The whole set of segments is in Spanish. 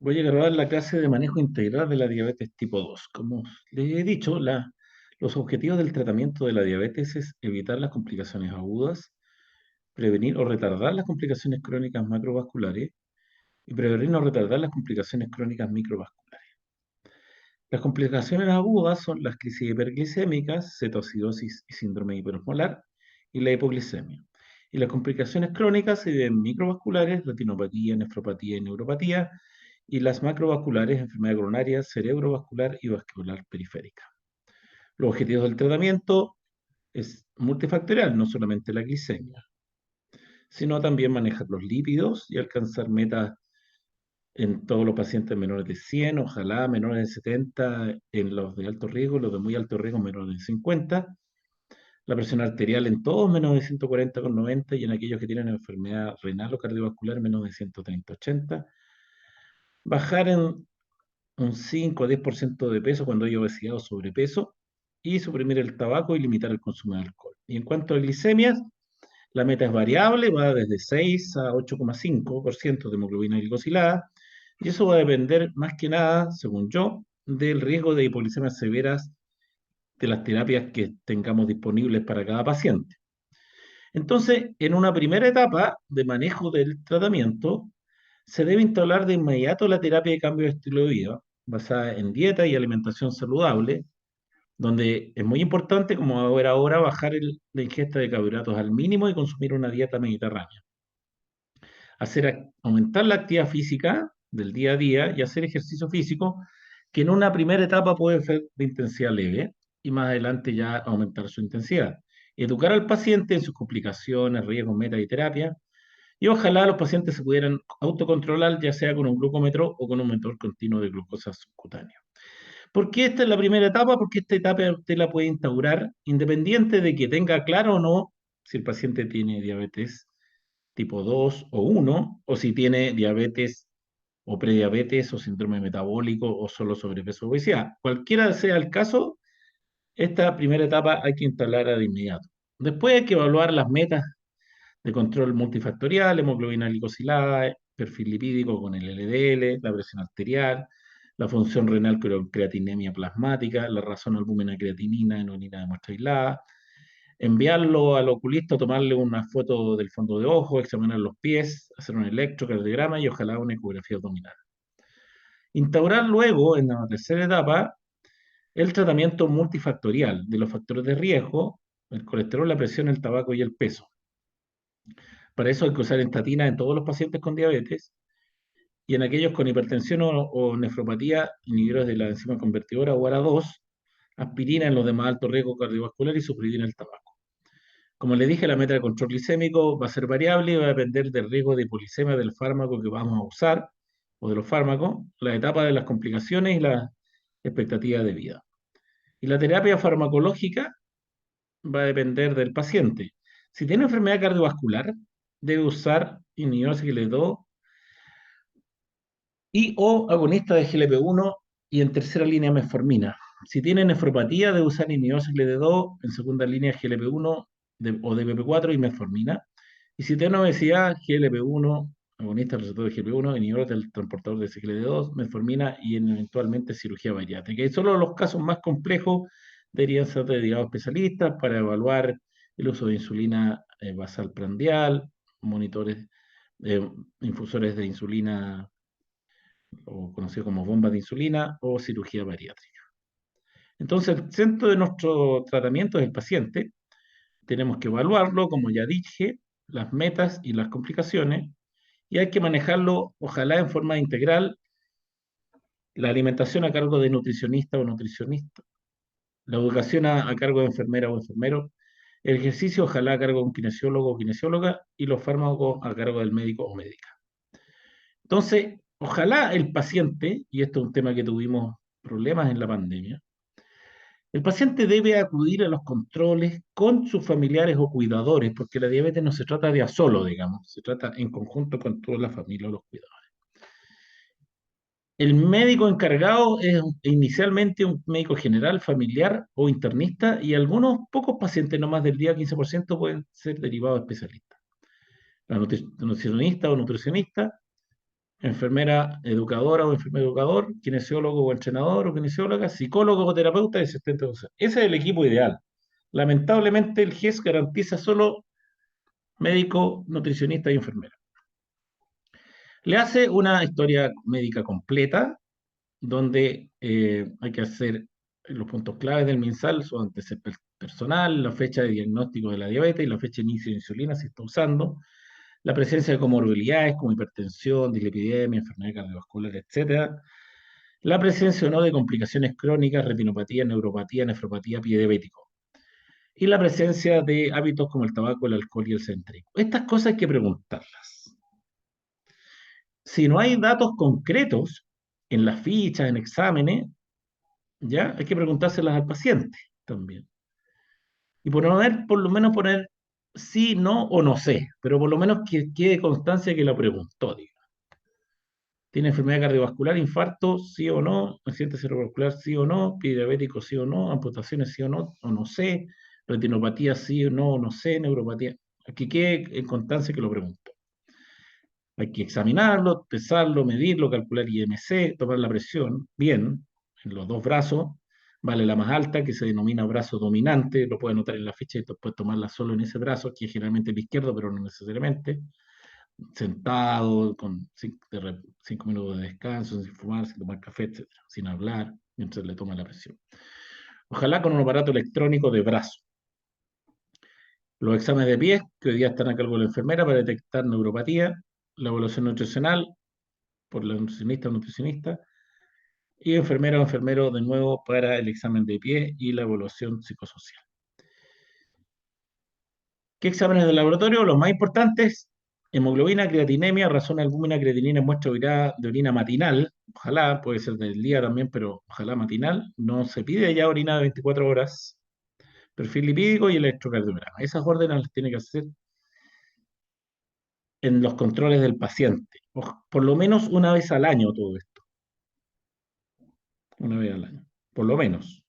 Voy a grabar la clase de manejo integral de la diabetes tipo 2. Como les he dicho, los objetivos del tratamiento de la diabetes es evitar las complicaciones agudas, prevenir o retardar las complicaciones crónicas macrovasculares y prevenir o retardar las complicaciones crónicas microvasculares. Las complicaciones agudas son las crisis hiperglicémicas, cetoacidosis y síndrome hiperosmolar y la hipoglicemia. Y las complicaciones crónicas se dividen en microvasculares, retinopatía, nefropatía y neuropatía, y las macrovasculares, enfermedad coronaria, cerebrovascular y vascular periférica. Los objetivos del tratamiento es multifactorial, no solamente la glicemia, sino también manejar los lípidos y alcanzar metas en todos los pacientes menores de 100, ojalá menores de 70, en los de alto riesgo, los de muy alto riesgo menores de 50, la presión arterial en todos menos de 140,90 y en aquellos que tienen enfermedad renal o cardiovascular menos de 130,80, bajar en un 5 o 10% de peso cuando hay obesidad o sobrepeso y suprimir el tabaco y limitar el consumo de alcohol. Y en cuanto a glicemias, la meta es variable, va desde 6 a 8,5% de hemoglobina glicosilada, y eso va a depender más que nada, según yo, del riesgo de hipoglicemias severas de las terapias que tengamos disponibles para cada paciente. Entonces, en una primera etapa de manejo del tratamiento, se debe instaurar de inmediato la terapia de cambio de estilo de vida, basada en dieta y alimentación saludable, donde es muy importante, como vamos a ver ahora, bajar la ingesta de carbohidratos al mínimo y consumir una dieta mediterránea. Aumentar la actividad física del día a día y hacer ejercicio físico, que en una primera etapa puede ser de intensidad leve y más adelante ya aumentar su intensidad. Educar al paciente en sus complicaciones, riesgos, metas y terapia, y ojalá los pacientes se pudieran autocontrolar, ya sea con un glucómetro o con un medidor continuo de glucosa subcutánea. ¿Por qué esta es la primera etapa? Porque esta etapa usted la puede instaurar independiente de que tenga claro o no si el paciente tiene diabetes tipo 2 o 1, o si tiene diabetes o prediabetes o síndrome metabólico o solo sobrepeso o obesidad. Cualquiera sea el caso, esta primera etapa hay que instalarla de inmediato. Después hay que evaluar las metas de control multifactorial, hemoglobina glicosilada, perfil lipídico con el LDL, la presión arterial, la función renal con creatinemia plasmática, la razón albúmina creatinina en orina de muestra aislada, enviarlo al oculista, tomarle una foto del fondo de ojo, examinar los pies, hacer un electrocardiograma y ojalá una ecografía abdominal. Instaurar luego, en la tercera etapa, el tratamiento multifactorial de los factores de riesgo, el colesterol, la presión, el tabaco y el peso. Para eso hay que usar estatina en todos los pacientes con diabetes y en aquellos con hipertensión o nefropatía, inhibidores de la enzima convertidora o ARA2, aspirina en los de más alto riesgo cardiovascular y supridina el tabaco. Como le dije, la meta de control glicémico va a ser variable y va a depender del riesgo de hipoglicemia del fármaco que vamos a usar o de los fármacos, la etapa de las complicaciones y la expectativa de vida. Y la terapia farmacológica va a depender del paciente. Si tiene enfermedad cardiovascular, debe usar inhibidores GLP-2 y o agonista de GLP-1 y en tercera línea metformina. Si tiene nefropatía, debe usar inhibidores GLP-2, en segunda línea GLP-1 o DPP-4 y metformina. Y si tiene obesidad, GLP-1, agonista receptor de GLP-1, inhibidor del transportador de CGLD2, metformina y eventualmente cirugía bariátrica. Y solo los casos más complejos deberían ser dedicados a especialistas para evaluar el uso de insulina basal prandial, monitores, eh, infusores de insulina o conocido como bombas de insulina o cirugía bariátrica. Entonces, el centro de nuestro tratamiento es el paciente. Tenemos que evaluarlo, como ya dije, las metas y las complicaciones, y hay que manejarlo, ojalá en forma integral, la alimentación a cargo de nutricionista o nutricionista, la educación a cargo de enfermera o enfermero, el ejercicio ojalá a cargo de un kinesiólogo o kinesióloga, y los fármacos a cargo del médico o médica. Entonces, ojalá el paciente, y esto es un tema que tuvimos problemas en la pandemia, el paciente debe acudir a los controles con sus familiares o cuidadores, porque la diabetes no se trata de a solo, digamos, se trata en conjunto con toda la familia o los cuidadores. El médico encargado es inicialmente un médico general, familiar o internista, y algunos pocos pacientes, no más del día 15%, pueden ser derivados a especialistas. La nutricionista o nutricionista, enfermera educadora o enfermero educador, kinesiólogo o entrenador o kinesióloga, psicólogo o terapeuta y asistente docente. Ese es el equipo ideal. Lamentablemente el GES garantiza solo médico, nutricionista y enfermera. Le hace una historia médica completa, donde hay que hacer los puntos claves del MinSal, su antecedente personal, la fecha de diagnóstico de la diabetes, la fecha de inicio de insulina, si está usando, la presencia de comorbilidades como hipertensión, dislipidemia, enfermedad cardiovascular, etcétera, la presencia o no de complicaciones crónicas, retinopatía, neuropatía, nefropatía, pie diabético, y la presencia de hábitos como el tabaco, el alcohol y el céntrico. Estas cosas hay que preguntarlas. Si no hay datos concretos en las fichas, en exámenes, ya hay que preguntárselas al paciente también. Y por lo menos poner sí, no o no sé, pero por lo menos que quede constancia que lo preguntó, diga. ¿Tiene enfermedad cardiovascular, infarto, sí o no? ¿Accidente cerebrovascular, sí o no? ¿Pie diabético, sí o no? ¿Amputaciones, sí o no sé? ¿Retinopatía, sí o no sé? ¿Neuropatía? Que quede en constancia que lo preguntó. Hay que examinarlo, pesarlo, medirlo, calcular IMC, tomar la presión, bien, en los dos brazos, vale la más alta, que se denomina brazo dominante, lo puede anotar en la ficha y después tomarla solo en ese brazo, que es generalmente el izquierdo, pero no necesariamente, sentado, con 5 minutos de descanso, sin fumar, sin tomar café, etcétera, sin hablar, mientras le toma la presión. Ojalá con un aparato electrónico de brazo. Los exámenes de pies, que hoy día están a cargo de la enfermera para detectar neuropatía, la evaluación nutricional por la nutricionista o nutricionista, y enfermera o enfermero de nuevo para el examen de pie y la evaluación psicosocial. ¿Qué exámenes de laboratorio? Los más importantes: hemoglobina, creatinemia, razón albúmina, creatinina en muestra de orina matinal, ojalá, puede ser del día también, pero ojalá matinal, no se pide ya orina de 24 horas, perfil lipídico y electrocardiograma. Esas órdenes las tiene que hacer en los controles del paciente, por lo menos una vez al año todo esto, una vez al año, por lo menos.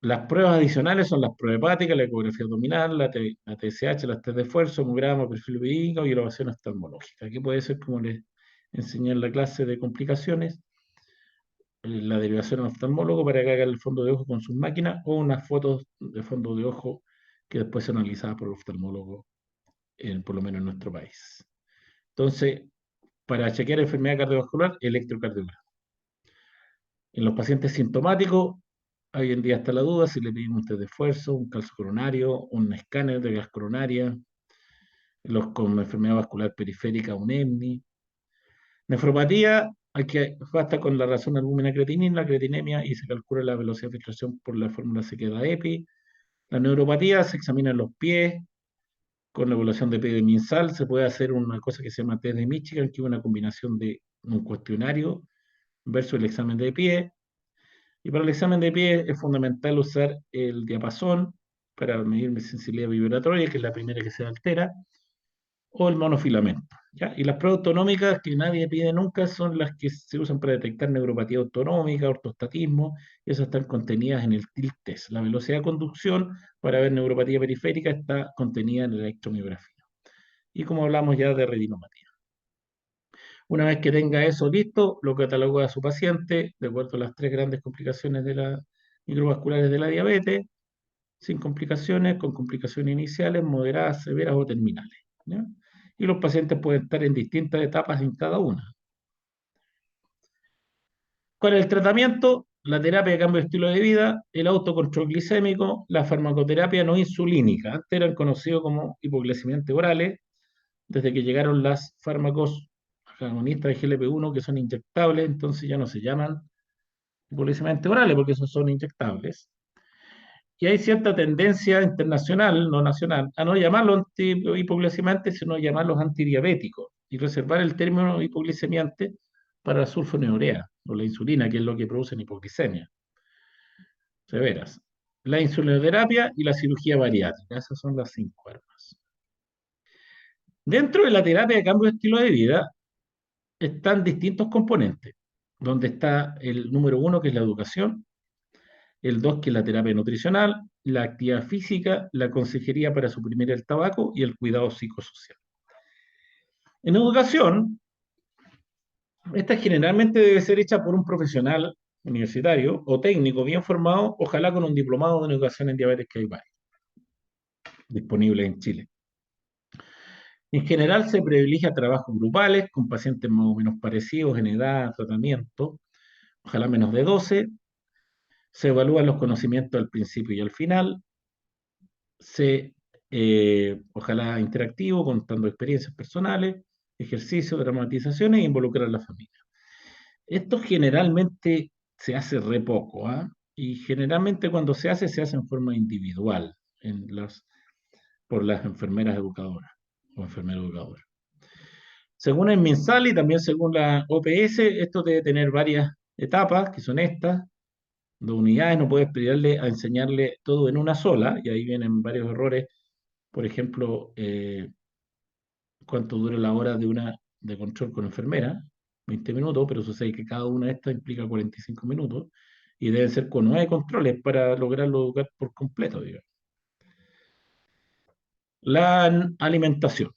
Las pruebas adicionales son las pruebas hepáticas, la ecografía abdominal, la TSH, las test de esfuerzo, hemograma, perfil lipídico y evaluación oftalmológica. Aquí puede ser, como les enseñé en la clase de complicaciones, la derivación al oftalmólogo para que haga el fondo de ojo con sus máquinas o unas fotos de fondo de ojo que después son analizadas por el oftalmólogo, por lo menos en nuestro país. Entonces, para chequear enfermedad cardiovascular, electrocardiograma. En los pacientes sintomáticos, hoy en día está la duda si le pedimos un test de esfuerzo, un calcio coronario, un escáner de gas coronaria, los con enfermedad vascular periférica, un EMNI. Nefropatía, basta con la razón albúmina creatinina, la creatinemia, y se calcula la velocidad de filtración por la fórmula sequedad EPI. La neuropatía se examina en los pies, con la evaluación de P de MinSal. Se puede hacer una cosa que se llama test de Michigan, que es una combinación de un cuestionario versus el examen de pie. Y para el examen de pie es fundamental usar el diapasón para medir mi sensibilidad vibratoria, que es la primera que se altera, o el monofilamento, ¿ya? Y las pruebas autonómicas que nadie pide nunca son las que se usan para detectar neuropatía autonómica, ortostatismo, y esas están contenidas en el TIL test. La velocidad de conducción para ver neuropatía periférica está contenida en la electromiografía. Y como hablamos ya de retinopatía. Una vez que tenga eso listo, lo cataloga a su paciente de acuerdo a las tres grandes complicaciones de la microvasculares de la diabetes, sin complicaciones, con complicaciones iniciales, moderadas, severas o terminales, ¿ya? Y los pacientes pueden estar en distintas etapas en cada una. ¿Cuál es el tratamiento? La terapia de cambio de estilo de vida, el autocontrol glicémico, la farmacoterapia no insulínica. Antes eran conocidos como hipoglicemiantes orales, desde que llegaron las fármacos agonistas de GLP-1 que son inyectables, entonces ya no se llaman hipoglicemiantes orales porque esos son inyectables. Y hay cierta tendencia internacional, no nacional, a no llamarlos hipoglicemiantes, sino llamarlos antidiabéticos y reservar el término hipoglicemiante para la sulfonilurea o la insulina, que es lo que producen hipoglicemia severas. La insulinoterapia y la cirugía bariátrica, esas son las 5 armas. Dentro de la terapia de cambio de estilo de vida están distintos componentes, donde está el número 1, que es la educación, el 2, que es la terapia nutricional, la actividad física, la consejería para suprimir el tabaco y el cuidado psicosocial. En educación, esta generalmente debe ser hecha por un profesional universitario o técnico bien formado, ojalá con un diplomado en educación en diabetes, que hay varios disponibles en Chile. En general se privilegia trabajos grupales con pacientes más o menos parecidos en edad, tratamiento, ojalá menos de 12. Se evalúan los conocimientos al principio y al final. Ojalá interactivo, contando experiencias personales, ejercicios, dramatizaciones e involucrar a la familia. Esto generalmente se hace re poco, ¿ah? Y generalmente cuando se hace en forma individual por las enfermeras educadoras o enfermeros educadores. Según el MinSal y también según la OPS, esto debe tener varias etapas, que son estas: 2 unidades, no puedes pedirle a enseñarle todo en una sola, y ahí vienen varios errores. Por ejemplo, cuánto dura la hora de control con enfermera, 20 minutos, pero sucede que cada una de estas implica 45 minutos y deben ser con 9 controles para lograrlo educar por completo, digamos. La alimentación.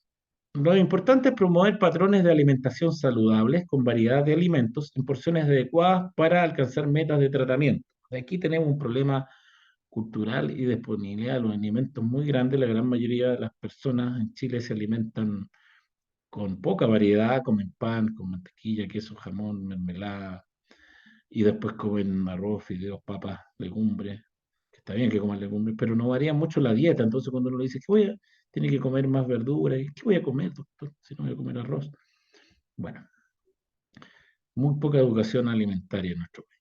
Lo importante es promover patrones de alimentación saludables con variedad de alimentos en porciones adecuadas para alcanzar metas de tratamiento. Aquí tenemos un problema cultural y de disponibilidad de los alimentos muy grande. La gran mayoría de las personas en Chile se alimentan con poca variedad, comen pan, con mantequilla, queso, jamón, mermelada, y después comen arroz, fideos, papas, legumbres, que está bien que coman legumbres, pero no varía mucho la dieta. Entonces cuando uno le dice que tiene que comer más verduras, ¿qué voy a comer, doctor, si no voy a comer arroz? Bueno, muy poca educación alimentaria en nuestro país.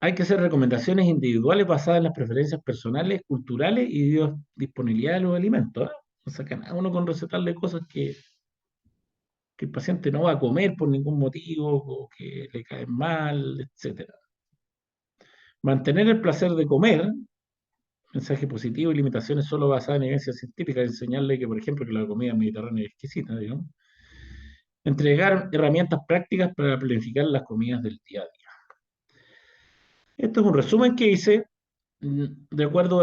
Hay que hacer recomendaciones individuales basadas en las preferencias personales, culturales y disponibilidad de los alimentos, ¿eh? No sacan a uno con recetarle cosas que el paciente no va a comer por ningún motivo o que le caen mal, etcétera. Mantener el placer de comer, mensaje positivo y limitaciones solo basadas en evidencia científica, enseñarle que, por ejemplo, que la comida mediterránea es exquisita, digamos. Entregar herramientas prácticas para planificar las comidas del día a día. Esto es un resumen que hice de acuerdo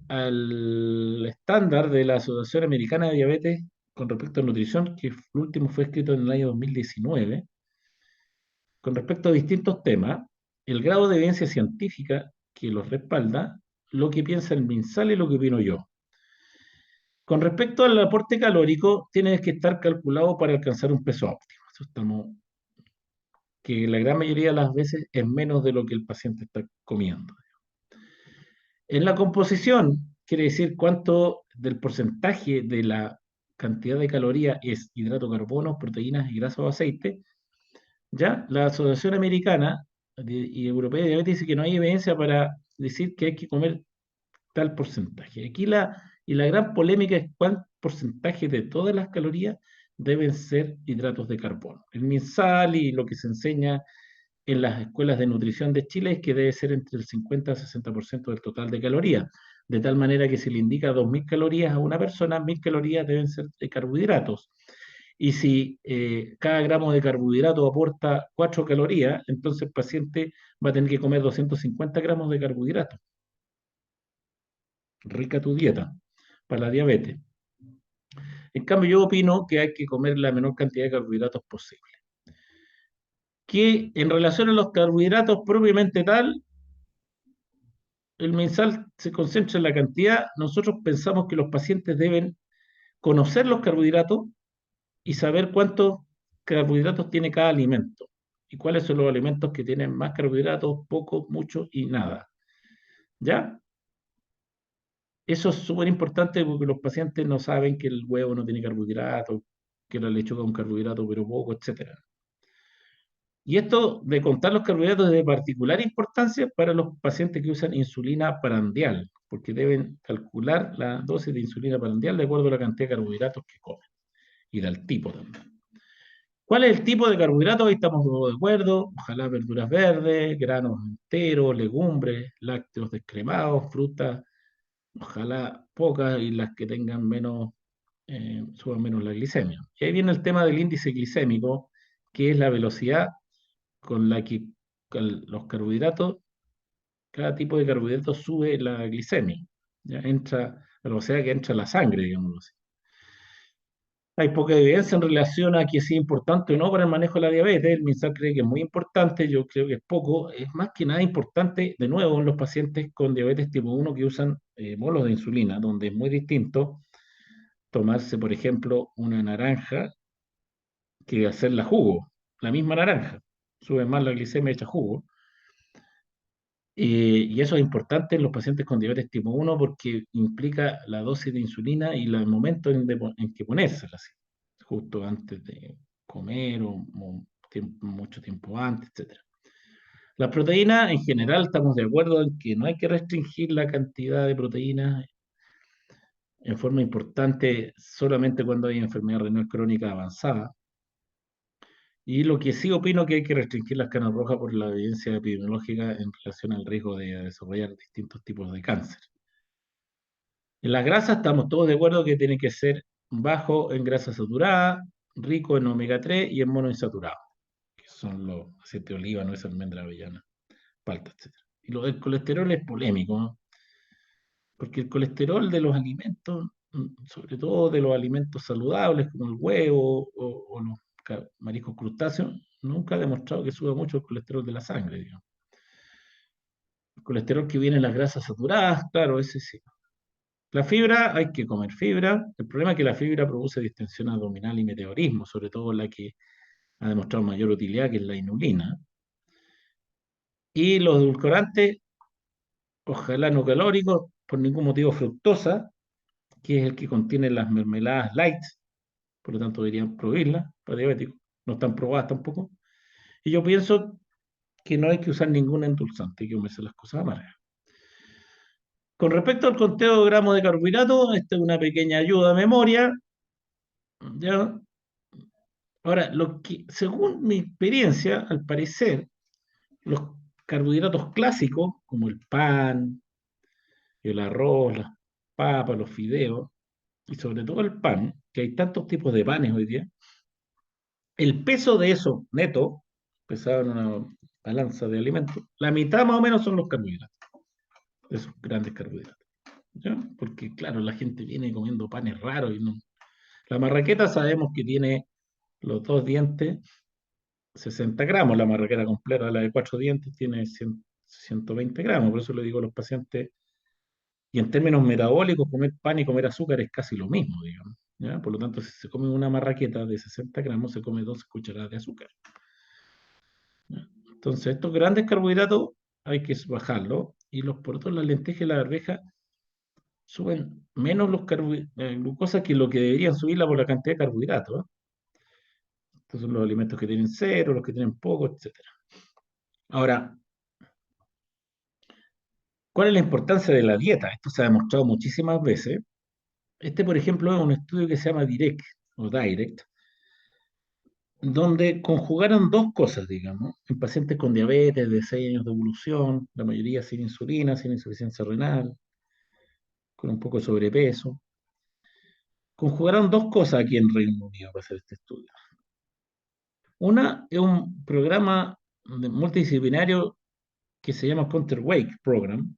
al estándar de la Asociación Americana de Diabetes con respecto a nutrición, que el último fue escrito en el año 2019. Con respecto a distintos temas, el grado de evidencia científica que los respalda, lo que piensa el MinSal y lo que opino yo. Con respecto al aporte calórico, tiene que estar calculado para alcanzar un peso óptimo. Eso estamos, que la gran mayoría de las veces es menos de lo que el paciente está comiendo. En la composición, quiere decir cuánto del porcentaje de la cantidad de calorías es hidrato, carbono, proteínas y grasa o aceite. Ya, la Asociación Americana y Europea de Diabetes dice que no hay evidencia para decir que hay que comer tal porcentaje. Y la gran polémica es cuál porcentaje de todas las calorías deben ser hidratos de carbono. El MinSal y lo que se enseña en las escuelas de nutrición de Chile es que debe ser entre el 50 y 60% del total de calorías, de tal manera que si le indica 2.000 calorías a una persona, 1.000 calorías deben ser de carbohidratos. Y si cada gramo de carbohidrato aporta 4 calorías, entonces el paciente va a tener que comer 250 gramos de carbohidratos. Rica tu dieta para la diabetes. En cambio, yo opino que hay que comer la menor cantidad de carbohidratos posible. Que en relación a los carbohidratos propiamente tal, el mensal se concentra en la cantidad. Nosotros pensamos que los pacientes deben conocer los carbohidratos y saber cuántos carbohidratos tiene cada alimento y cuáles son los alimentos que tienen más carbohidratos, poco, mucho y nada. ¿Ya? Eso es súper importante porque los pacientes no saben que el huevo no tiene carbohidratos, que la lechuga es un carbohidrato pero poco, etcétera. Y esto de contar los carbohidratos es de particular importancia para los pacientes que usan insulina prandial, porque deben calcular la dosis de insulina prandial de acuerdo a la cantidad de carbohidratos que comen y del tipo también. ¿Cuál es el tipo de carbohidratos? Ahí estamos todos de acuerdo. Ojalá verduras verdes, granos enteros, legumbres, lácteos descremados, frutas, ojalá pocas y las que tengan menos, suban menos la glicemia. Y ahí viene el tema del índice glicémico, que es la velocidad con la que los carbohidratos, cada tipo de carbohidrato sube la glicemia. Ya entra, la velocidad que entra a la sangre, digámoslo así. Hay poca evidencia en relación a que sea importante o no para el manejo de la diabetes. El MinSal cree que es muy importante, yo creo que es poco. Es más que nada importante, de nuevo, en los pacientes con diabetes tipo 1 que usan bolos de insulina, donde es muy distinto tomarse, por ejemplo, una naranja que hacerla jugo, la misma naranja. Sube más la glicemia hecha jugo. Y eso es importante en los pacientes con diabetes tipo 1 porque implica la dosis de insulina y el momento en que ponérsela, así, justo antes de comer o mucho tiempo antes, etcétera. Las proteínas, en general, estamos de acuerdo en que no hay que restringir la cantidad de proteínas en forma importante solamente cuando hay enfermedad renal crónica avanzada. Y lo que sí opino que hay que restringir las carnes rojas por la evidencia epidemiológica en relación al riesgo de desarrollar distintos tipos de cáncer. En las grasas estamos todos de acuerdo que tiene que ser bajo en grasa saturada, rico en omega 3 y en monoinsaturado, que son los aceite de oliva, nuez, almendra, avellana, palta, etcétera. Y lo del colesterol es polémico, ¿no? Porque el colesterol de los alimentos, sobre todo de los alimentos saludables como el huevo o los mariscos crustáceos, nunca ha demostrado que suba mucho el colesterol de la sangre, digamos. El colesterol que viene en las grasas saturadas, claro, ese sí. La fibra, hay que comer fibra. El problema es que la fibra produce distensión abdominal y meteorismo, sobre todo la que ha demostrado mayor utilidad, que es la inulina. Y los edulcorantes, ojalá no calóricos, por ningún motivo fructosa, que es el que contiene las mermeladas light, por lo tanto deberían prohibirlas para diabéticos. No están probadas tampoco. Y yo pienso que no hay que usar ningún endulzante, hay que comerse las cosas amargas. Con respecto al conteo de gramos de carbohidratos, esta es una pequeña ayuda a memoria. ¿Ya? Ahora, según mi experiencia, al parecer, los carbohidratos clásicos, como el pan, el arroz, las papas, los fideos, y sobre todo el pan, que hay tantos tipos de panes hoy día, el peso de eso neto, pesado en una balanza de alimentos, la mitad más o menos son los carbohidratos, esos grandes carbohidratos. ¿Ya? Porque, claro, la gente viene comiendo panes raros y no. La marraqueta sabemos que tiene los dos dientes 60 gramos, la marraqueta completa, la de cuatro dientes, tiene 120 gramos, por eso le digo a los pacientes, y en términos metabólicos, comer pan y comer azúcar es casi lo mismo, digamos. ¿Ya? Por lo tanto, si se come una marraqueta de 60 gramos, se come 12 cucharadas de azúcar. ¿Ya? Entonces, estos grandes carbohidratos hay que bajarlos, y los porotos, las lentejas y la arveja suben menos glucosa que lo que deberían subirla por la cantidad de carbohidratos. ¿Eh? Estos son los alimentos que tienen cero, los que tienen poco, etcétera. Ahora, ¿cuál es la importancia de la dieta? Esto se ha demostrado muchísimas veces. Este, por ejemplo, es un estudio que se llama Direct, donde conjugaron dos cosas, digamos, en pacientes con diabetes de 6 años de evolución, la mayoría sin insulina, sin insuficiencia renal, con un poco de sobrepeso. Conjugaron dos cosas aquí en Reino Unido para hacer este estudio. Una es un programa multidisciplinario que se llama Counterweight Program,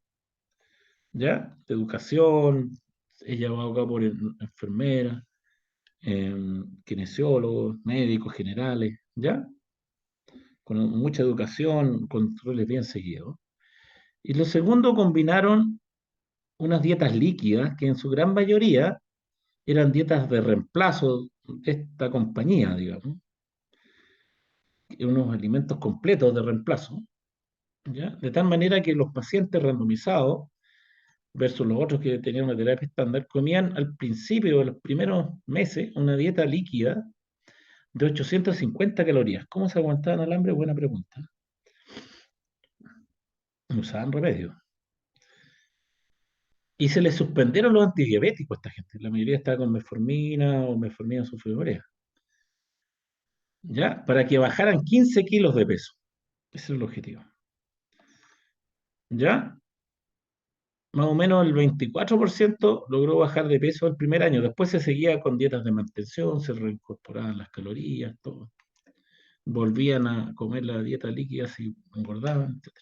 ¿ya? De educación, es llevado a cabo por enfermeras, kinesiólogos, médicos generales, ¿ya? Con mucha educación, controles bien seguidos. Y lo segundo, combinaron unas dietas líquidas que en su gran mayoría eran dietas de reemplazo de esta compañía, digamos, unos alimentos completos de reemplazo, ¿ya? De tal manera que los pacientes randomizados versus los otros que tenían una terapia estándar, comían al principio de los primeros meses una dieta líquida de 850 calorías. ¿Cómo se aguantaban al hambre? Buena pregunta. Usaban remedio. Y se les suspendieron los antidiabéticos a esta gente. La mayoría estaba con metformina o metformina sulfonylurea. ¿Ya? Para que bajaran 15 kilos de peso. Ese es el objetivo. ¿Ya? Más o menos el 24% logró bajar de peso el primer año. Después se seguía con dietas de mantención, se reincorporaban las calorías, todo. Volvían a comer la dieta líquida si engordaban, etc.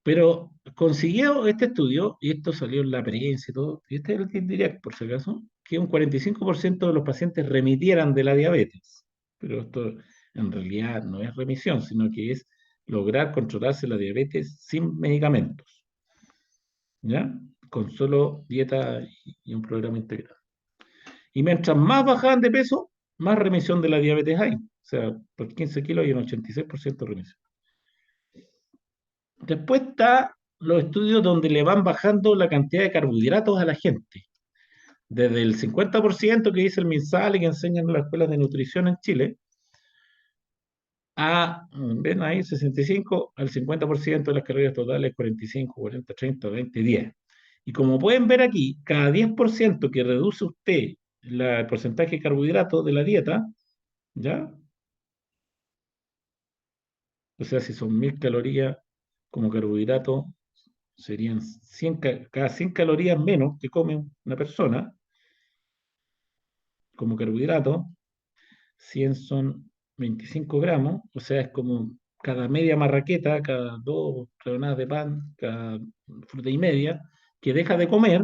Pero consiguió este estudio, y esto salió en la prensa y todo, y este es el Direct, por si acaso, que un 45% de los pacientes remitieran de la diabetes. Pero esto en realidad no es remisión, sino que es lograr controlarse la diabetes sin medicamentos, ¿ya? Con solo dieta y un programa integral. Y mientras más bajaban de peso, más remisión de la diabetes hay. O sea, por 15 kilos hay un 86% de remisión. Después está los estudios donde le van bajando la cantidad de carbohidratos a la gente. Desde el 50% que dice el MinSal y que enseñan en las escuelas de nutrición en Chile, ven ahí, 65 al 50% de las calorías totales, 45, 40, 30, 20, 10. Y como pueden ver aquí, cada 10% que reduce usted el porcentaje de carbohidratos de la dieta, ¿ya? O sea, si son 1000 calorías como carbohidrato, serían 100, cada 100 calorías menos que come una persona como carbohidrato, 100 son 25 gramos, o sea, es como cada media marraqueta, cada dos rebanadas de pan, cada fruta y media, que deja de comer,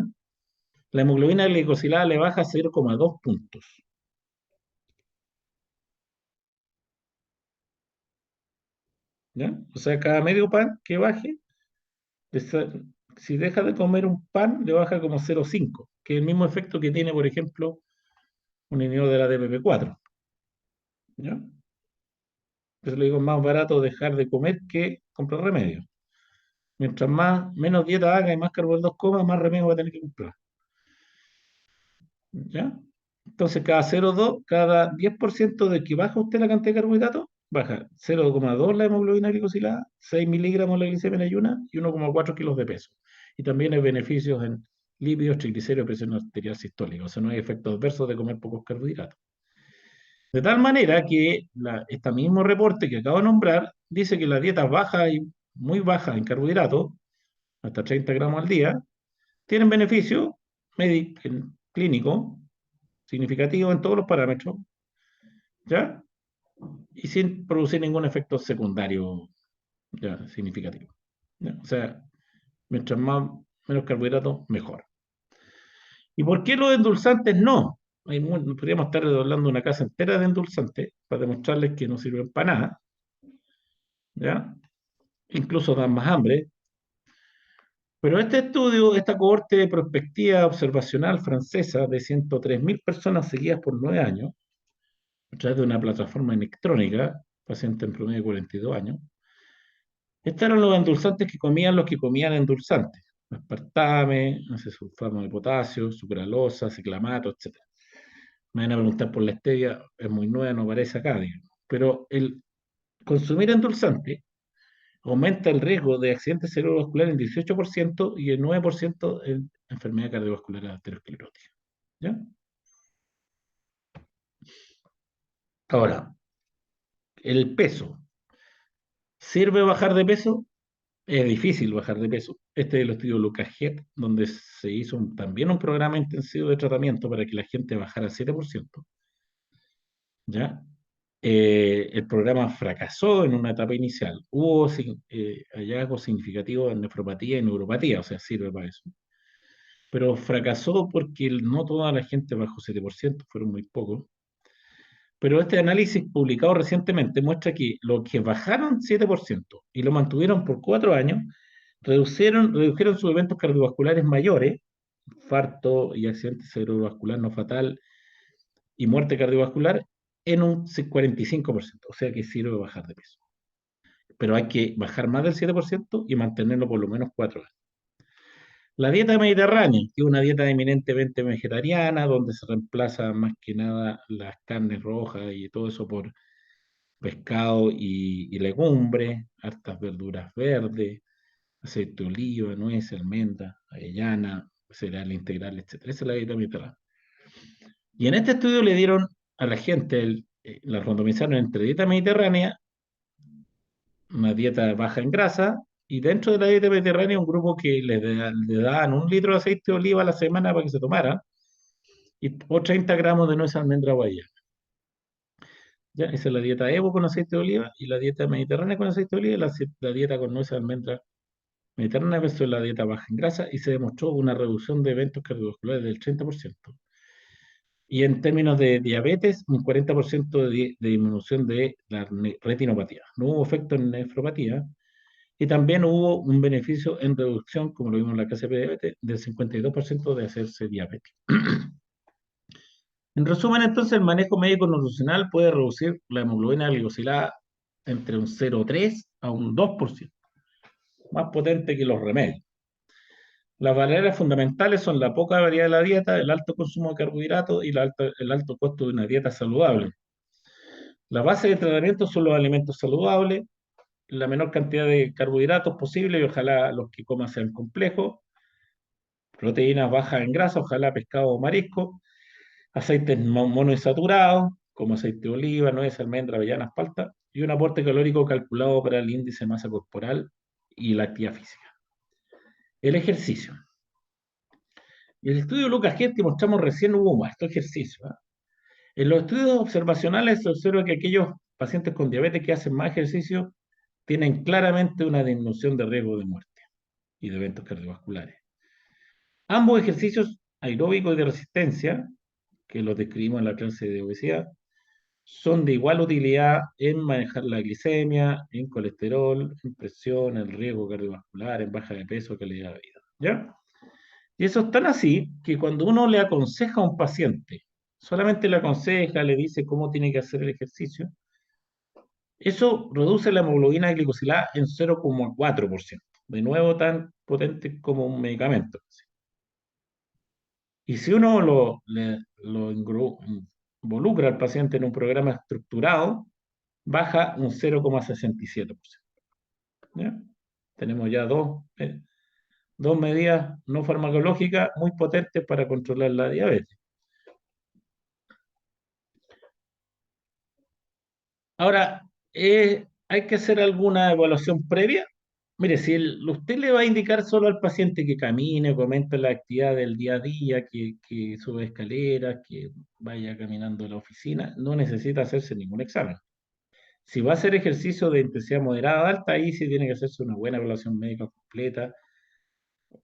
la hemoglobina glicosilada le baja 0,2 puntos. ¿Ya? O sea, cada medio pan que baje, esa- si deja de comer un pan, le baja como 0,5, que es el mismo efecto que tiene, por ejemplo, un inhibidor de la DPP4. ¿Ya? Eso le digo, es más barato dejar de comer que comprar remedio. Mientras menos dieta haga y más carbohidratos coma, más remedio va a tener que comprar. ¿Ya? Entonces, cada 0,2, cada 10% de que baja usted la cantidad de carbohidratos, baja 0,2 la hemoglobina glicosilada, 6 miligramos la glicemia en ayuna y 1,4 kilos de peso. Y también hay beneficios en lípidos, triglicéridos, presión arterial sistólica. O sea, no hay efectos adversos de comer pocos carbohidratos. De tal manera que este mismo reporte que acabo de nombrar dice que la dieta baja y muy baja en carbohidratos, hasta 30 gramos al día, tienen beneficio clínico significativo en todos los parámetros, ¿ya? Y sin producir ningún efecto secundario, ¿ya? Significativo. ¿Ya? O sea, mientras menos carbohidratos, mejor. ¿Y por qué los endulzantes no? Podríamos estar redoblando una casa entera de endulzantes para demostrarles que no sirven para nada, ¿ya? Incluso dan más hambre. Pero este estudio, esta cohorte de prospectiva observacional francesa de 103.000 personas seguidas por 9 años, a través de una plataforma electrónica, paciente en promedio de 42 años, estos eran los endulzantes que comían los que comían endulzantes. Aspartame, no sé, sulfato de potasio, sucralosa, ciclamato, etcétera. Me van a preguntar por la stevia, es muy nueva, no aparece acá, digamos. Pero el consumir endulzante aumenta el riesgo de accidentes cerebrovasculares en 18% y el 9% en enfermedad cardiovascular aterosclerótica. ¿Ya? Ahora, el peso. ¿Sirve bajar de peso? Es difícil bajar de peso. Este es el estudio Lucas Het, donde se hizo también un programa intensivo de tratamiento para que la gente bajara 7%. ¿Ya? El programa fracasó en una etapa inicial. Hubo hallazgos significativos en nefropatía y neuropatía, o sea, sirve para eso. Pero fracasó porque no toda la gente bajó 7%, fueron muy pocos. Pero este análisis publicado recientemente muestra que los que bajaron 7% y lo mantuvieron por 4 años, redujeron sus eventos cardiovasculares mayores, infarto y accidente cerebrovascular no fatal y muerte cardiovascular, en un 45%. O sea que sirve bajar de peso. Pero hay que bajar más del 7% y mantenerlo por lo menos 4 años. La dieta mediterránea, que es una dieta eminentemente vegetariana, donde se reemplaza más que nada las carnes rojas y todo eso por pescado y legumbres, hartas verduras verdes, aceite de oliva, nuez, almendra, avellana, cereal integral, etcétera. Esa es la dieta mediterránea. Y en este estudio le dieron a la gente, la randomizaron entre dieta mediterránea, una dieta baja en grasa, y dentro de la dieta mediterránea un grupo que le daban 1 litro de aceite de oliva a la semana para que se tomara, o 30 gramos de nuez, almendra o avellana. Ya, esa es la dieta Evo con aceite de oliva, y la dieta mediterránea con aceite de oliva, y la dieta con nuez, almendra mediterránea versus la dieta baja en grasa, y se demostró una reducción de eventos cardiovasculares del 30%. Y en términos de diabetes, un 40% de disminución de la retinopatía. No hubo efecto en nefropatía. Y también hubo un beneficio en reducción, como lo vimos en la clase de diabetes, del 52% de hacerse diabetes. En resumen, entonces, el manejo médico nutricional puede reducir la hemoglobina glicosilada entre un 0,3 a un 2%, más potente que los remedios. Las barreras fundamentales son la poca variedad de la dieta, el alto consumo de carbohidratos y el alto costo de una dieta saludable. La base de tratamiento son los alimentos saludables, la menor cantidad de carbohidratos posible y ojalá los que coman sean complejos, proteínas bajas en grasa, ojalá pescado o marisco, aceites monoinsaturados, como aceite de oliva, nueces, almendras, avellanas, palta, y un aporte calórico calculado para el índice de masa corporal y la actividad física. El ejercicio. En el estudio de Lucas Gett que mostramos recién hubo más ejercicio. En los estudios observacionales se observa que aquellos pacientes con diabetes que hacen más ejercicio tienen claramente una disminución de riesgo de muerte y de eventos cardiovasculares. Ambos ejercicios aeróbicos y de resistencia, que los describimos en la clase de obesidad, son de igual utilidad en manejar la glicemia, en colesterol, en presión, en riesgo cardiovascular, en baja de peso, calidad de vida. ¿Ya? Y eso es tan así que cuando uno le aconseja a un paciente, solamente le aconseja, le dice cómo tiene que hacer el ejercicio, eso reduce la hemoglobina glicosilada en 0,4%. De nuevo, tan potente como un medicamento. Y si uno lo involucra al paciente en un programa estructurado, baja un 0,67%. ¿Ya? Tenemos ya dos medidas no farmacológicas muy potentes para controlar la diabetes. Ahora, ¿hay que hacer alguna evaluación previa? Mire, si usted le va a indicar solo al paciente que camine, comente la actividad del día a día, que sube escaleras, que vaya caminando a la oficina, no necesita hacerse ningún examen. Si va a hacer ejercicio de intensidad moderada alta, ahí sí tiene que hacerse una buena evaluación médica completa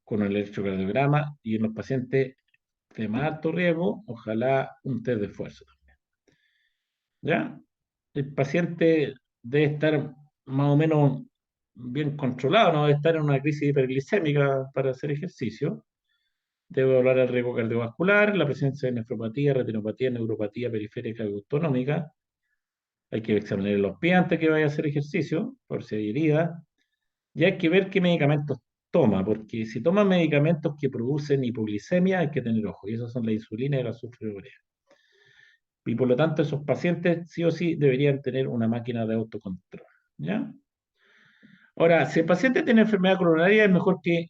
con el electrocardiograma y en los pacientes de más alto riesgo, ojalá un test de esfuerzo. ¿Ya? El paciente debe estar más o menos bien controlado, no debe estar en una crisis hiperglicémica para hacer ejercicio. Debe hablar del riesgo cardiovascular, la presencia de nefropatía, retinopatía, neuropatía periférica y autonómica. Hay que examinar los pies antes que vaya a hacer ejercicio, por si hay heridas. Y hay que ver qué medicamentos toma, porque si toma medicamentos que producen hipoglicemia, hay que tener ojo. Y esos son la insulina y el azufre de urea. Y por lo tanto, esos pacientes sí o sí deberían tener una máquina de autocontrol. ¿Ya? Ahora, si el paciente tiene enfermedad coronaria, es mejor que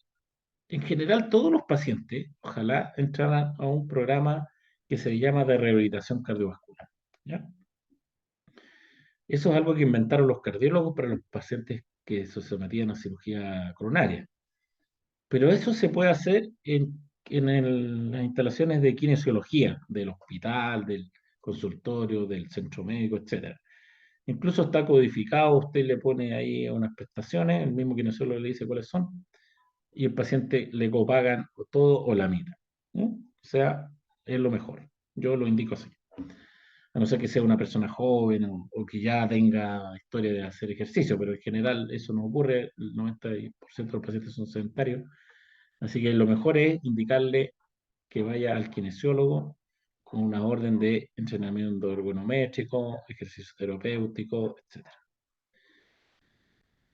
en general todos los pacientes, ojalá, entraran a un programa que se llama de rehabilitación cardiovascular. ¿Ya? Eso es algo que inventaron los cardiólogos para los pacientes que se sometían a cirugía coronaria. Pero eso se puede hacer en las instalaciones de kinesiología del hospital, del consultorio, del centro médico, etcétera. Incluso está codificado, usted le pone ahí unas prestaciones, el mismo kinesiólogo le dice cuáles son, y el paciente le copagan todo o la mitad. ¿No? O sea, es lo mejor. Yo lo indico así. A no ser que sea una persona joven o que ya tenga historia de hacer ejercicio, pero en general eso no ocurre, el 90% de los pacientes son sedentarios, así que lo mejor es indicarle que vaya al kinesiólogo con una orden de entrenamiento ergonométrico, ejercicio terapéutico, etc.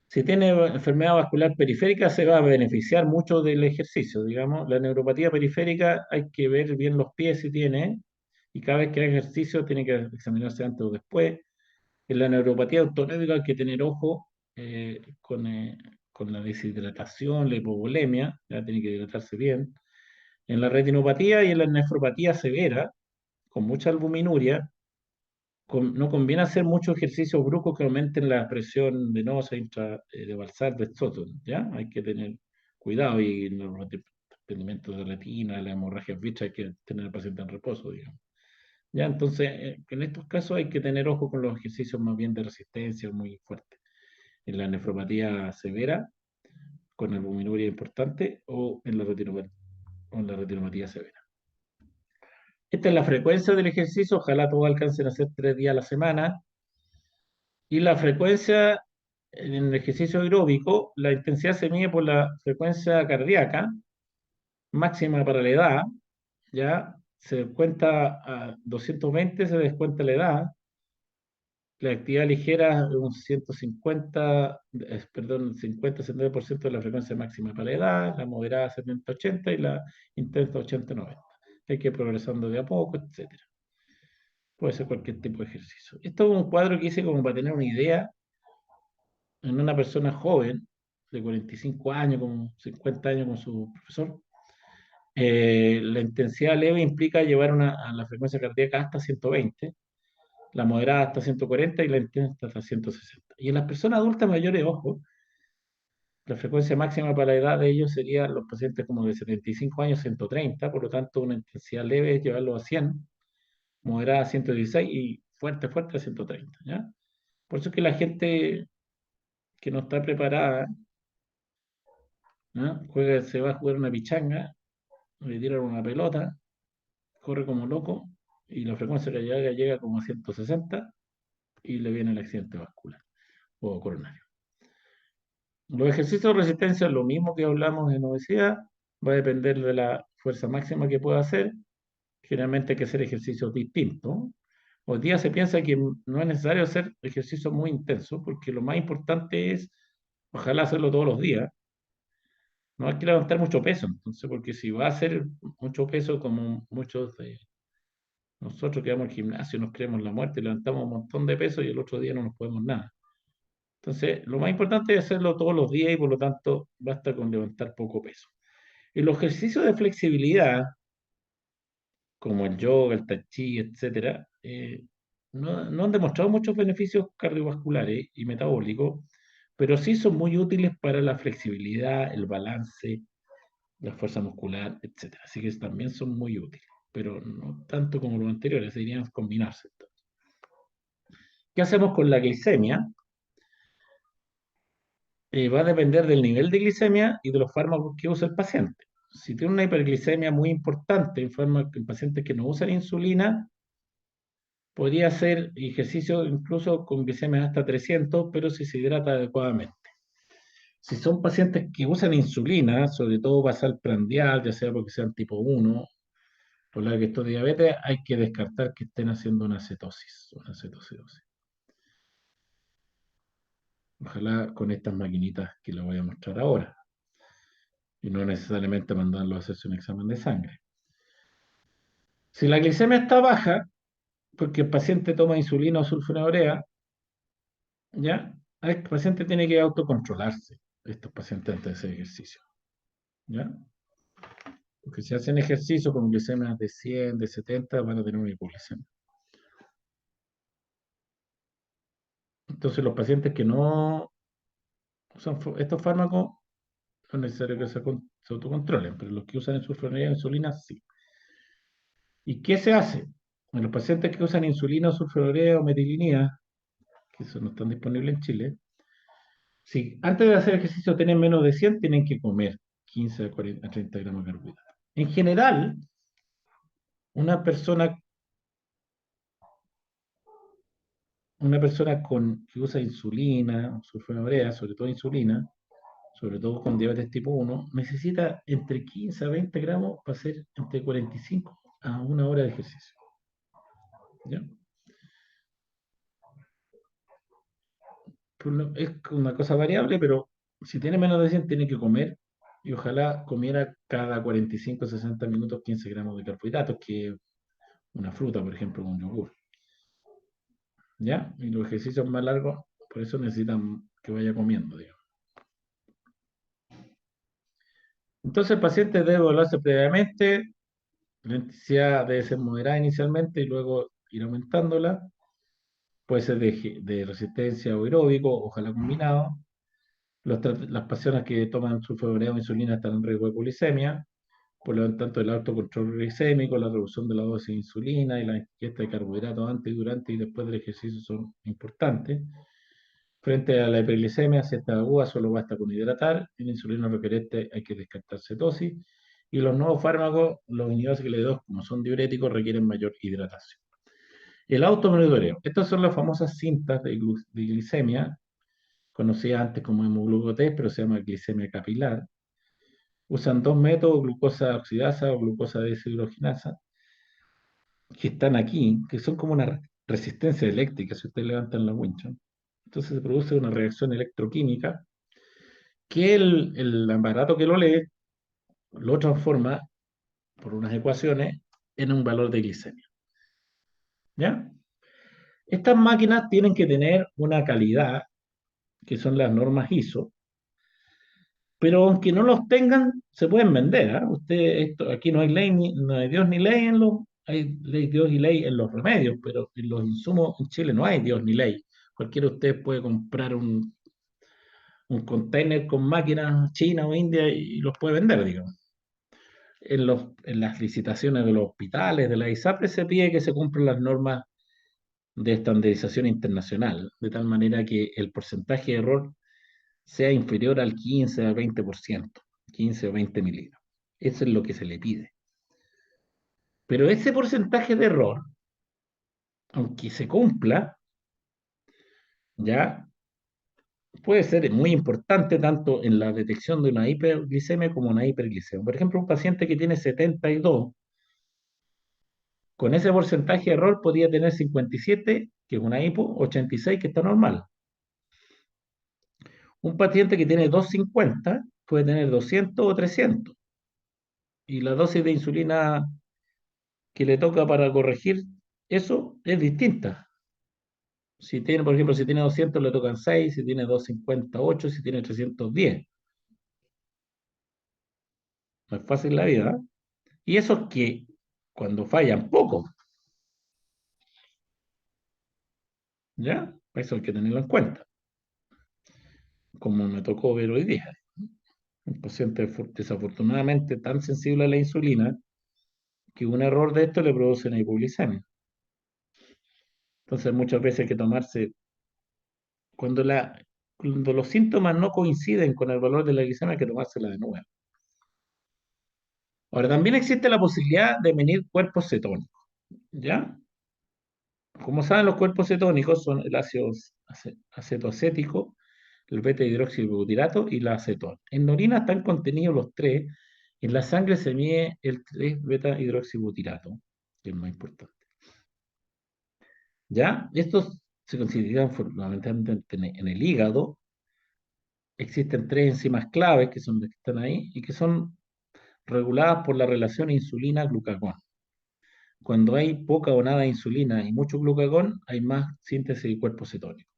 Si tiene enfermedad vascular periférica, se va a beneficiar mucho del ejercicio, digamos. La neuropatía periférica hay que ver bien los pies si tiene, y cada vez que haga ejercicio tiene que examinarse antes o después. En la neuropatía autonómica hay que tener ojo con la deshidratación, la hipovolemia, ya tiene que hidratarse bien. En la retinopatía y en la nefropatía severa, con mucha albuminuria, no conviene hacer muchos ejercicios bruscos que aumenten la presión venosa de Balzar, de Stoughton, ¿ya? Hay que tener cuidado y en los desprendimientos de retina, la hemorragia vítrea, hay que tener al paciente en reposo, digamos. ¿Ya? Entonces, en estos casos hay que tener ojo con los ejercicios más bien de resistencia muy fuertes. En la nefropatía severa, con albuminuria importante, o en la retinopatía severa. Esta es la frecuencia del ejercicio, ojalá todos alcancen a hacer 3 días a la semana. Y la frecuencia en el ejercicio aeróbico, la intensidad se mide por la frecuencia cardíaca máxima para la edad, ya se descuenta a 220, se descuenta la edad. La actividad ligera es un 150, perdón, 50-70% de la frecuencia máxima para la edad, la moderada 70-80 y la intensa 80-90. Hay que ir progresando de a poco, etcétera. Puede ser cualquier tipo de ejercicio. Esto es un cuadro que hice como para tener una idea en una persona joven, de 45 años, con 50 años con su profesor. La intensidad leve implica llevar a la frecuencia cardíaca hasta 120, la moderada hasta 140 y la intensa hasta 160. Y en las personas adultas mayores, ojo, la frecuencia máxima para la edad de ellos sería los pacientes como de 75 años, 130, por lo tanto una intensidad leve es llevarlo a 100, moderada a 116 y fuerte, fuerte a 130, ¿ya? Por eso es que la gente que no está preparada, ¿no? Se va a jugar una pichanga, le tiran una pelota, corre como loco y la frecuencia cardíaca llega como a 160 y le viene el accidente vascular o coronario. Los ejercicios de resistencia, lo mismo que hablamos en obesidad, va a depender de la fuerza máxima que pueda hacer. Generalmente hay que hacer ejercicios distintos. Hoy día se piensa que no es necesario hacer ejercicios muy intensos, porque lo más importante es, ojalá hacerlo todos los días. No hay que levantar mucho peso, entonces, porque si va a hacer mucho peso, como muchos de nosotros que vamos al gimnasio, nos creemos la muerte, levantamos un montón de peso y el otro día no nos podemos nada. Entonces, lo más importante es hacerlo todos los días y por lo tanto basta con levantar poco peso. El ejercicio de flexibilidad, como el yoga, el tai chi, etcétera, no han demostrado muchos beneficios cardiovasculares y metabólicos, pero sí son muy útiles para la flexibilidad, el balance, la fuerza muscular, etcétera. Así que también son muy útiles, pero no tanto como los anteriores, deberían combinarse. ¿Qué hacemos con la glicemia? Va a depender del nivel de glicemia y de los fármacos que usa el paciente. Si tiene una hiperglicemia muy importante en pacientes que no usan insulina, podría hacer ejercicio incluso con glicemia hasta 300, pero si se hidrata adecuadamente. Si son pacientes que usan insulina, sobre todo basal prandial, ya sea porque sean tipo 1 por la que estos diabetes, hay que descartar que estén haciendo una cetosis, una cetocidosis. Ojalá con estas maquinitas que les voy a mostrar ahora, y no necesariamente mandarlo a hacerse un examen de sangre. Si la glicemia está baja, porque el paciente toma insulina o sulfonylurea, ¿ya? El paciente tiene que autocontrolarse, estos pacientes antes de hacer ejercicio, ¿ya? Porque si hacen ejercicio con glicemias de 100, de 70, van a tener una hipoglicemia. Entonces, los pacientes que no usan estos fármacos, no es necesario que se autocontrolen, pero los que usan sulfonylurea e insulina, sí. ¿Y qué se hace? En los pacientes que usan insulina o sulfonylurea o metilinida, que eso no están disponibles en Chile, si antes de hacer ejercicio tienen menos de 100, tienen que comer 15 a, 40, a 30 gramos de carbohidratos. En general, una persona, que usa insulina, sulfonylurea, sobre todo insulina, sobre todo con diabetes tipo 1, necesita entre 15 a 20 gramos para hacer entre 45 a 1 hora de ejercicio. ¿Ya? Es una cosa variable, pero si tiene menos de 100, tiene que comer y ojalá comiera cada 45 60 minutos 15 gramos de carbohidratos, que una fruta, por ejemplo, un yogur. ¿Ya? Y los ejercicios más largos, por eso necesitan que vaya comiendo, digamos. Entonces el paciente debe evaluarse previamente, la intensidad debe ser moderada inicialmente y luego ir aumentándola. Puede ser de resistencia o aeróbico, ojalá combinado. Las personas que toman sulfonylurea o insulina están en riesgo de glicemia, por lo tanto el autocontrol glicémico, la reducción de la dosis de insulina y la ingesta de carbohidratos antes, durante y después del ejercicio son importantes. Frente a la hiperglicemia, si está aguda, solo basta con hidratar. En insulina requerente hay que descartar cetosis. Y los nuevos fármacos, los inhibidores CYP2, como son diuréticos, requieren mayor hidratación. El automonitoreo. Estas son las famosas cintas de glicemia, conocidas antes como hemoglucotest, pero se llama glicemia capilar. Usan dos métodos, glucosa oxidasa o glucosa deshidrogenasa, que están aquí, que son como una resistencia eléctrica si ustedes levantan la wincha. Entonces se produce una reacción electroquímica que el aparato que lo lee lo transforma por unas ecuaciones en un valor de glicemia. ¿Ya? Estas máquinas tienen que tener una calidad, que son las normas ISO, pero aunque no los tengan, se pueden vender. ¿Ah? Aquí no hay ley, no hay Dios ni ley hay ley, Dios y ley en los remedios, pero en los insumos en Chile no hay Dios ni ley. Cualquiera de ustedes puede comprar un container con máquinas chinas o indias y los puede vender, digamos. En las licitaciones de los hospitales, de la ISAPRE, se pide que se cumplan las normas de estandarización internacional, de tal manera que el porcentaje de error sea inferior al 15 al 20%, 15 o 20 milímetros. Eso es lo que se le pide. Pero ese porcentaje de error, aunque se cumpla, ya puede ser muy importante tanto en la detección de una hiperglicemia como una hiperglicemia. Por ejemplo, un paciente que tiene 72, con ese porcentaje de error podría tener 57, que es una hipo, 86, que está normal. Un paciente que tiene 250 puede tener 200 o 300. Y la dosis de insulina que le toca para corregir eso es distinta. Si tiene, por ejemplo, si tiene 200 le tocan 6, si tiene 250, 8, si tiene 310. No es fácil la vida, ¿eh? Y eso es que cuando fallan poco, ¿ya? Eso hay que tenerlo en cuenta, como me tocó ver hoy día. Un paciente desafortunadamente tan sensible a la insulina que un error de esto le produce una hipoglicemia. Entonces muchas veces hay que tomarse, cuando, cuando los síntomas no coinciden con el valor de la glicemia, hay que tomársela de nuevo. Ahora, también existe la posibilidad de medir cuerpos cetónicos, ¿ya? Como saben, los cuerpos cetónicos son el ácido acetoacético, el beta-hidroxibutirato y la acetona. En la orina están contenidos los tres. En la sangre se mide el 3-beta-hidroxibutirato, que es más importante. ¿Ya? Estos se consideran fundamentalmente en el hígado. Existen tres enzimas claves que son las que están ahí y que son reguladas por la relación insulina-glucagón. Cuando hay poca o nada de insulina y mucho glucagón, hay más síntesis de cuerpos cetónicos.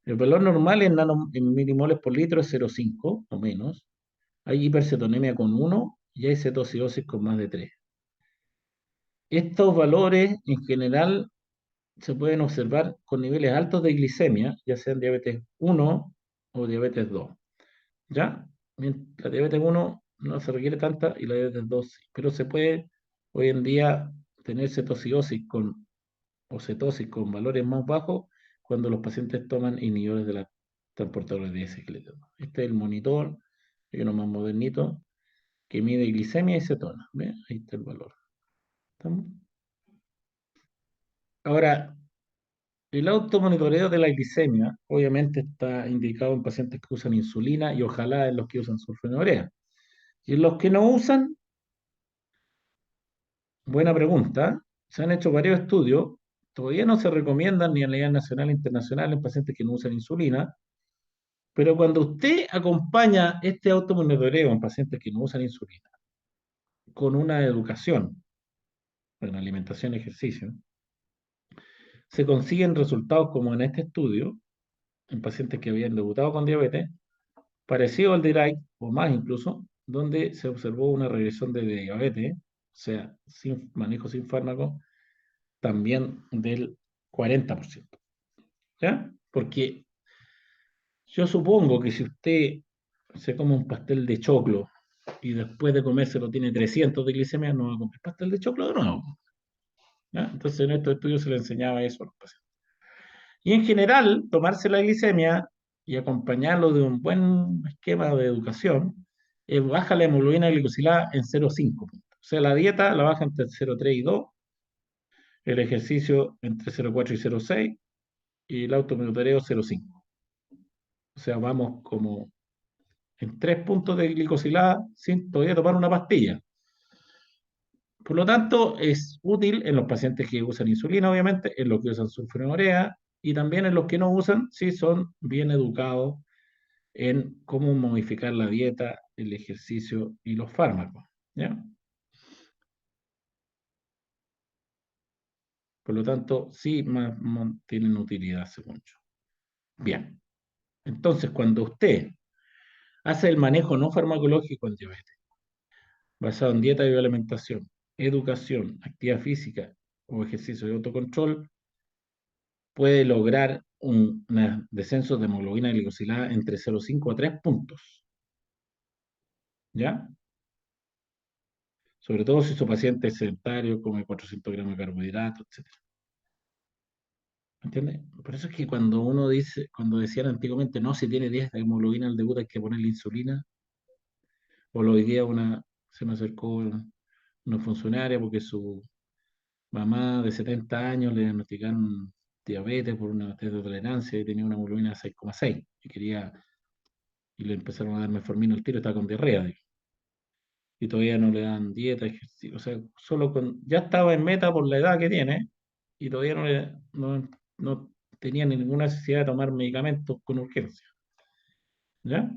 El valor normal en milimoles por litro es 0,5 o menos. Hay hipercetonemia con 1 y hay cetoacidosis con más de 3. Estos valores en general se pueden observar con niveles altos de glicemia, ya sean diabetes 1 o diabetes 2. ¿Ya? La diabetes 1 no se requiere tanta y la diabetes 2 sí, pero se puede hoy en día tener cetoacidosis o cetosis con valores más bajos cuando los pacientes toman inhibidores de la transportadora de S-cletón. Este es el monitor, hay uno más modernito, que mide glicemia y cetona. ¿Ve? Ahí está el valor. ¿Estamos? Ahora, el automonitoreo de la glicemia obviamente está indicado en pacientes que usan insulina y ojalá en los que usan sulfonylurea. Y en los que no usan, buena pregunta, se han hecho varios estudios, todavía no se recomiendan ni a nivel nacional ni internacional en pacientes que no usan insulina, pero cuando usted acompaña este automonitoreo en pacientes que no usan insulina con una educación en alimentación y ejercicio, se consiguen resultados como en este estudio, en pacientes que habían debutado con diabetes, parecido al de Irac, o más incluso, donde se observó una regresión de diabetes, o sea, sin manejo sin fármaco, también del 40%. ¿Ya? Porque yo supongo que si usted se come un pastel de choclo y después de comérselo tiene 300 de glicemia, no va a comer pastel de choclo de nuevo. ¿Ya? Entonces en estos estudios se le enseñaba eso a los pacientes. Y en general, tomarse la glicemia y acompañarlo de un buen esquema de educación baja la hemoglobina glicosilada en 0,5 puntos. O sea, la dieta la baja entre 0,3 y 2, el ejercicio entre 0,4 y 0,6 y el automonitoreo 0,5. O sea, vamos como en 3 puntos de glicosilada sin todavía tomar una pastilla. Por lo tanto, es útil en los pacientes que usan insulina, obviamente, en los que usan sulfonylurea y también en los que no usan, si son bien educados en cómo modificar la dieta, el ejercicio y los fármacos. ¿Ya? Por lo tanto, sí tienen utilidad, según yo. Bien, entonces cuando usted hace el manejo no farmacológico en diabetes, basado en dieta y alimentación, educación, actividad física o ejercicio de autocontrol, puede lograr un descenso de hemoglobina glicosilada entre 0,5 a 3 puntos. ¿Ya? Sobre todo si su paciente es sedentario, come 400 gramos de carbohidratos, etc. ¿Entiendes? Por eso es que cuando uno dice, cuando decían antiguamente, no, si tiene 10 de hemoglobina al debut hay que ponerle insulina, o hoy día se me acercó una funcionaria porque su mamá de 70 años le diagnosticaron diabetes por una test de tolerancia y tenía una hemoglobina de 6,6 y le empezaron a dar metformina al tiro, estaba con diarrea, digo, y todavía no le dan dieta, ejercicio, o sea, ya estaba en meta por la edad que tiene y todavía no tenía ninguna necesidad de tomar medicamentos con urgencia, ¿ya?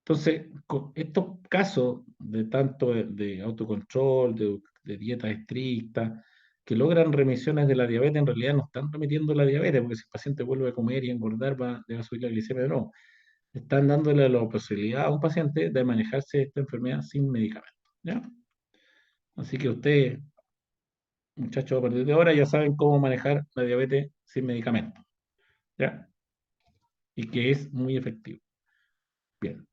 Entonces, con estos casos de tanto de autocontrol, de dieta estricta, que logran remisiones de la diabetes, en realidad no están remitiendo la diabetes, porque si el paciente vuelve a comer y a engordar, le va a subir la glicemia de nuevo. Están dándole la posibilidad a un paciente de manejarse esta enfermedad sin medicamentos. ¿Ya? Así que ustedes, muchachos, a partir de ahora ya saben cómo manejar la diabetes sin medicamentos. ¿Ya? Y que es muy efectivo. Bien.